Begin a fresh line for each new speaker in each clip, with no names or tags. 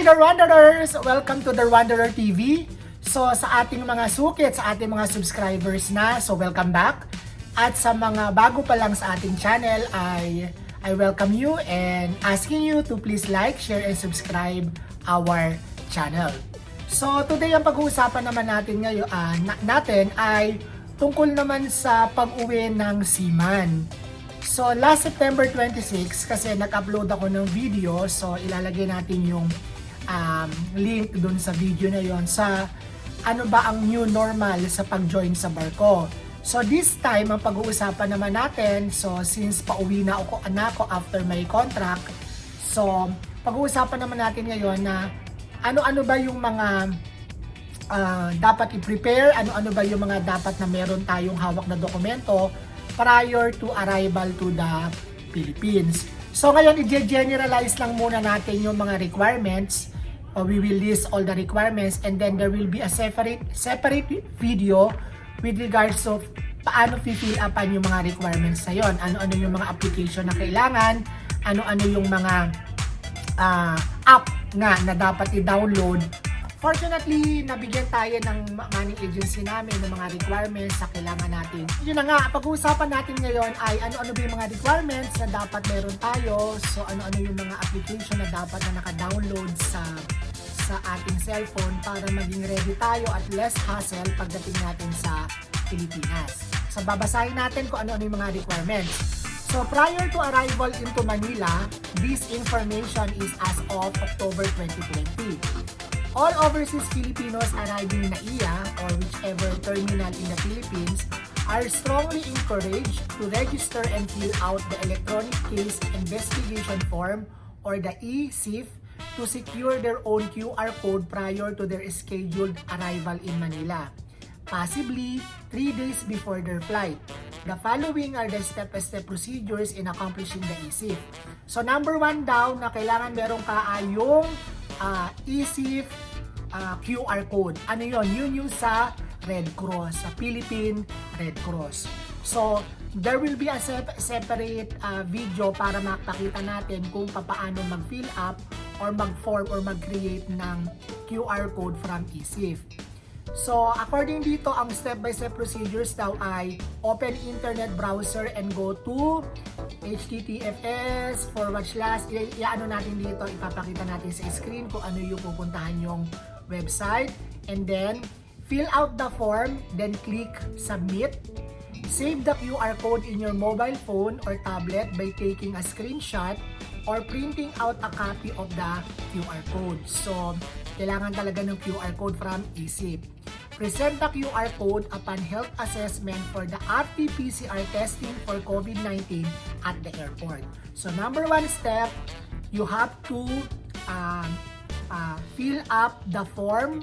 Hi Darwanderers! Welcome to Darwanderer TV. So sa ating mga sukit, sa ating mga subscribers na, so welcome back. At sa mga bago pa lang sa ating channel, I welcome you and asking you to please like, share, and subscribe our channel. So today ang pag-uusapan naman natin ngayon ay tungkol naman sa pag-uwi ng Seaman. So last September 26 kasi nag-upload ako ng video, so ilalagay natin yung link dun sa video na yon sa ano ba ang new normal sa pag-join sa barko. So this time ang pag-uusapan naman natin, so since pauwi na ako after my contract, so pag-uusapan naman natin ngayon na ano-ano ba yung mga dapat i-prepare, ano-ano ba yung mga dapat na meron tayong hawak na dokumento prior to arrival to the Philippines. So ngayon i-generalize lang muna natin yung mga requirements. We will list all the requirements and then there will be a separate video with regards to paano fill upan yung mga requirements na yon. Ano-ano yung mga application na kailangan, ano-ano yung mga app na dapat i-download. Fortunately, nabigyan tayo ng manning agency namin ng mga requirements na kailangan natin. Yun na nga, pag-uusapan natin ngayon ay ano-ano ba yung mga requirements na dapat meron tayo. So, ano-ano yung mga application na dapat na naka-download sa ating cellphone para maging ready tayo at less hassle pagdating natin sa Pilipinas. So, babasahin natin kung ano-ano yung mga requirements. So, prior to arrival into Manila, this information is as of October 2020. All overseas Filipinos arriving in NAIA or whichever terminal in the Philippines are strongly encouraged to register and fill out the electronic case investigation form or the e-CIF to secure their own QR code prior to their scheduled arrival in Manila, possibly 3 days before their flight. The following are the step-by-step procedures in accomplishing the e-CIF. So number 1 daw na kailangan meron ka ay yung e-CIF QR code. Ano yun? Yun yung sa Red Cross, sa Philippine Red Cross. So, there will be a separate video para makakita natin kung paano mag-fill up or mag-form or mag-create ng QR code from e-CIF. So, according dito, ang step-by-step procedures daw ay open internet browser and go to https:// i-ano natin dito, ipapakita natin sa screen kung ano yung pupuntahan yung website, and then fill out the form, then click submit. Save the QR code in your mobile phone or tablet by taking a screenshot or printing out a copy of the QR code. So, kailangan talaga ng QR code from e-CIF. Present the QR code upon health assessment for the RT-PCR testing for COVID-19 at the airport. So, number 1 step, you have to fill up the form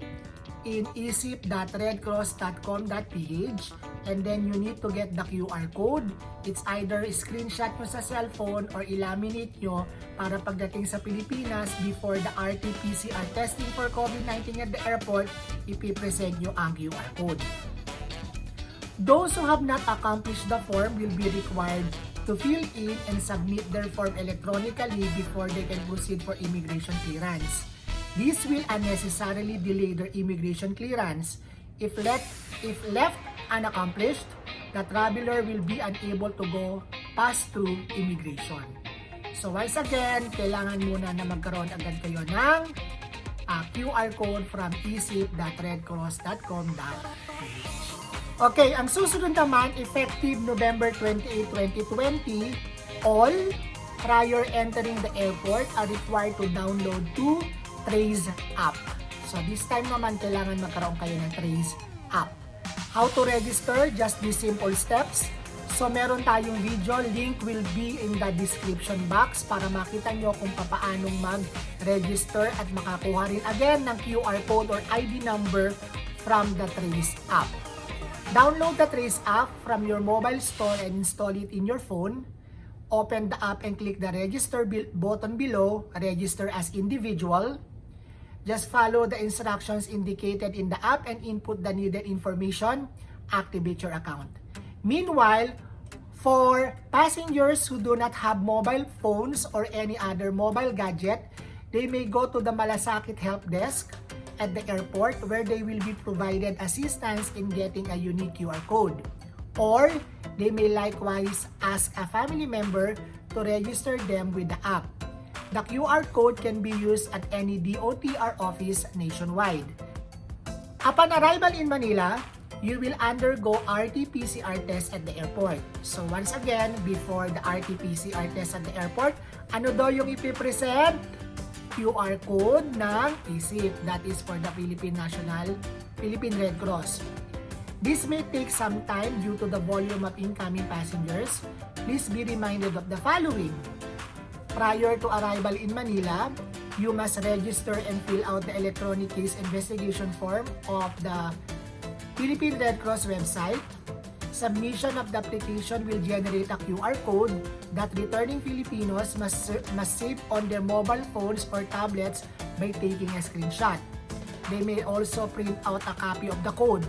in ecif.redcross.com.ph and then you need to get the QR code. It's either screenshot nyo sa cellphone or ilaminate nyo para pagdating sa Pilipinas before the RT-PCR testing for COVID-19 at the airport, ipipresent nyo ang QR code. Those who have not accomplished the form will be required to fill in and submit their form electronically before they can proceed for immigration clearance. This will unnecessarily delay their immigration clearance. If left unaccomplished, the traveler will be unable to go pass through immigration. So once again, kailangan muna na magkaroon agad kayo ng QR code from ecif.redcross.com.ph. Okay, ang susunod naman, effective November 28, 2020, all prior entering the airport are required to download to Trace app. So this time naman kailangan magkaroon kayo ng Trace app. How to register? Just these simple steps. So meron tayong video, link will be in the description box para makita nyo kung paanong mag-register at makakuha rin again ng QR code or ID number from the Trace app. Download the Trace app from your mobile store and install it in your phone. Open the app and click the register button below, register as individual. Just follow the instructions indicated in the app and input the needed information. Activate your account. Meanwhile, for passengers who do not have mobile phones or any other mobile gadget, they may go to the Malasakit Help Desk at the airport where they will be provided assistance in getting a unique QR code. Or they may likewise ask a family member to register them with the app. The QR code can be used at any DOTR office nationwide. Upon arrival in Manila, you will undergo RT-PCR test at the airport. So once again, before the RT-PCR test at the airport, ano daw yung ipipresent? QR code ng e-CIF, that is for the Philippine Red Cross. This may take some time due to the volume of incoming passengers. Please be reminded of the following. Prior to arrival in Manila, you must register and fill out the electronic case investigation form of the Philippine Red Cross website. Submission of the application will generate a QR code that returning Filipinos must save on their mobile phones or tablets by taking a screenshot. They may also print out a copy of the code.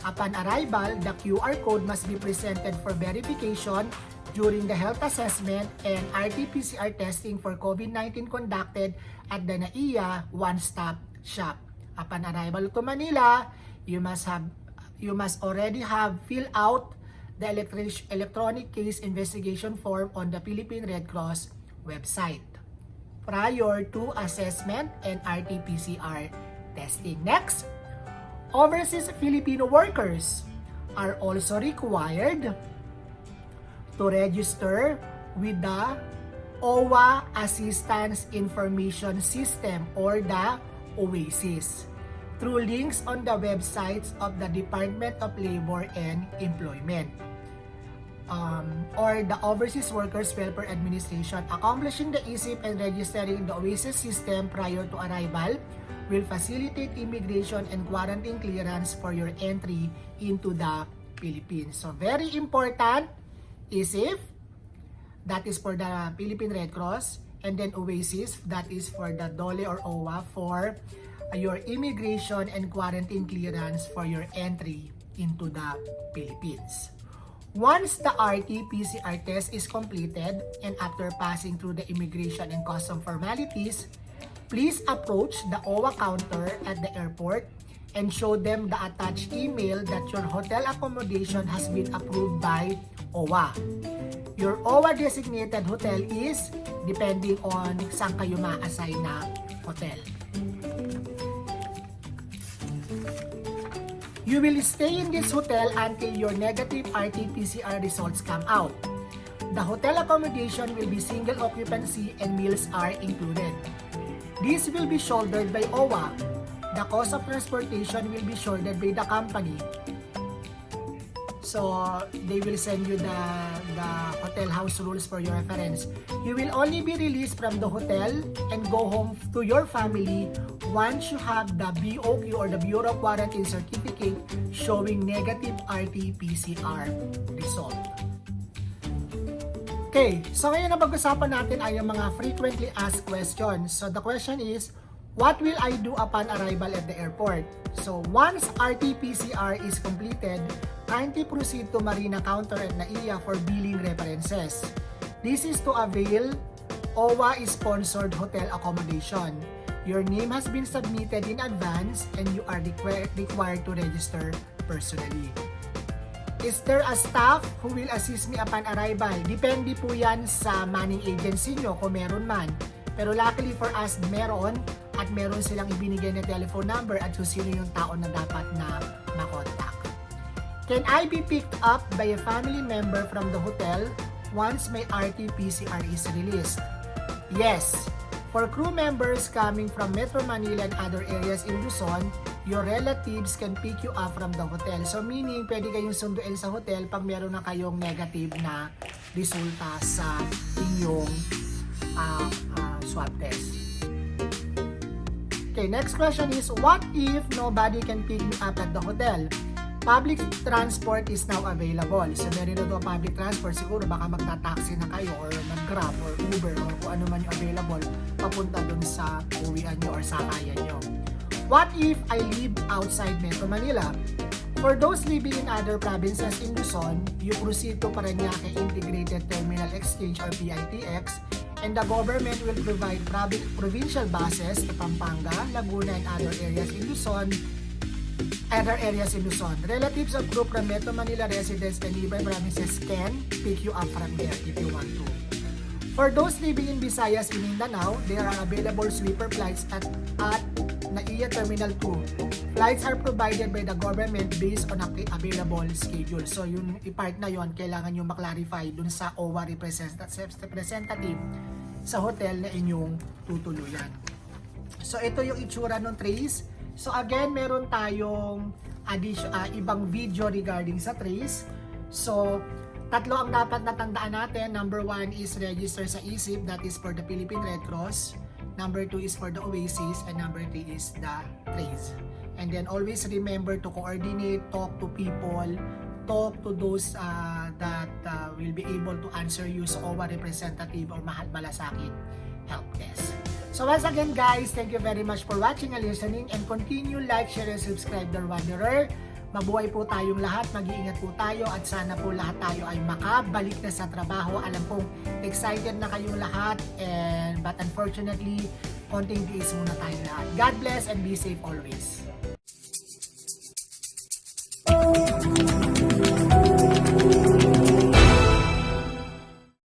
Upon arrival, the QR code must be presented for verification during the health assessment and RT-PCR testing for COVID-19 conducted at the NAIA one-stop shop. Upon arrival to Manila, you must already have filled out the electronic case investigation form on the Philippine Red Cross website prior to assessment and RT-PCR testing. Next, overseas Filipino workers are also required to register with the OWWA Assistance Information System or the OASIS through links on the websites of the Department of Labor and Employment or the Overseas Workers Welfare Administration. Accomplishing the e-CIF and registering the OASIS system prior to arrival will facilitate immigration and quarantine clearance for your entry into the Philippines. So very important, e-CIF, that is for the Philippine Red Cross, and then OASIS, that is for the DOLE or OWWA for your immigration and quarantine clearance for your entry into the Philippines. Once the RT-PCR test is completed and after passing through the immigration and custom formalities, please approach the OWWA counter at the airport and show them the attached email that your hotel accommodation has been approved by OWWA. Your OWWA designated hotel is depending on saan kayo ma-assign na hotel. You will stay in this hotel until your negative RT-PCR results come out. The hotel accommodation will be single occupancy and meals are included. This will be shouldered by OWWA. The cost of transportation will be shouldered by the company. So, they will send you the hotel house rules for your reference. You will only be released from the hotel and go home to your family once you have the BOQ or the Bureau of Quarantine certificate showing negative RT-PCR result. Okay, so ngayon na pag-usapan natin ay yung mga frequently asked questions. So the question is, what will I do upon arrival at the airport? So once RT-PCR is completed, kindly proceed to MARINA counter at NAIA for billing references. This is to avail OWWA-sponsored hotel accommodation. Your name has been submitted in advance and you are required to register personally. Is there a staff who will assist me upon arrival? Depende po yan sa manning agency nyo kung meron man. Pero luckily for us, meron at meron silang ibinigay na telephone number at kung sino yung tao na dapat na makontak. Can I be picked up by a family member from the hotel once my RT-PCR is released? Yes. For crew members coming from Metro Manila and other areas in Luzon, your relatives can pick you up from the hotel. So meaning, pwede kayong sunduin sa hotel pag meron na kayong negative na resulta sa inyong swab test. Okay, next question is, what if nobody can pick me up at the hotel? Public transport is now available. So meron na doon public transport, siguro baka magta-taxi na kayo or mag-Grab or Uber or kung ano man yung available papunta doon sa uwian nyo or sakayan nyo. What if I live outside Metro Manila? For those living in other provinces in Luzon, you proceed to Parañaque Integrated Terminal Exchange or PITX And the government will provide provincial buses to Pampanga, Laguna, and other areas in Luzon. Relatives of group from Metro Manila residents and nearby provinces can pick you up from there if you want to. For those living in Visayas in Mindanao, there are available sleeper flights at NAIA Terminal 2. Flights are provided by the government based on available schedule. So yung i-part na yon, kailangan nyo maklarify dun sa OWWA representative sa hotel na inyong tutuluyan. So ito yung itsura ng trace. So again, meron tayong ibang video regarding sa trace. So tatlo ang dapat natandaan natin. Number 1 is register sa e-CIF, that is for the Philippine Red Cross. Number 2 is for the OASIS, and number 3 is the trace. And then always remember to coordinate, talk to people, talk to those that will be able to answer you sa OWWA representative or malasakit help desk. So once again guys, thank you very much for watching and listening, and continue like, share, and subscribe Darwanderer. Mabuhay po tayong lahat, mag-iingat po tayo, at sana po lahat tayo ay makabalik na sa trabaho. Alam kong excited na kayong lahat, but unfortunately, konting tiis muna tayo lahat. God bless and be safe always.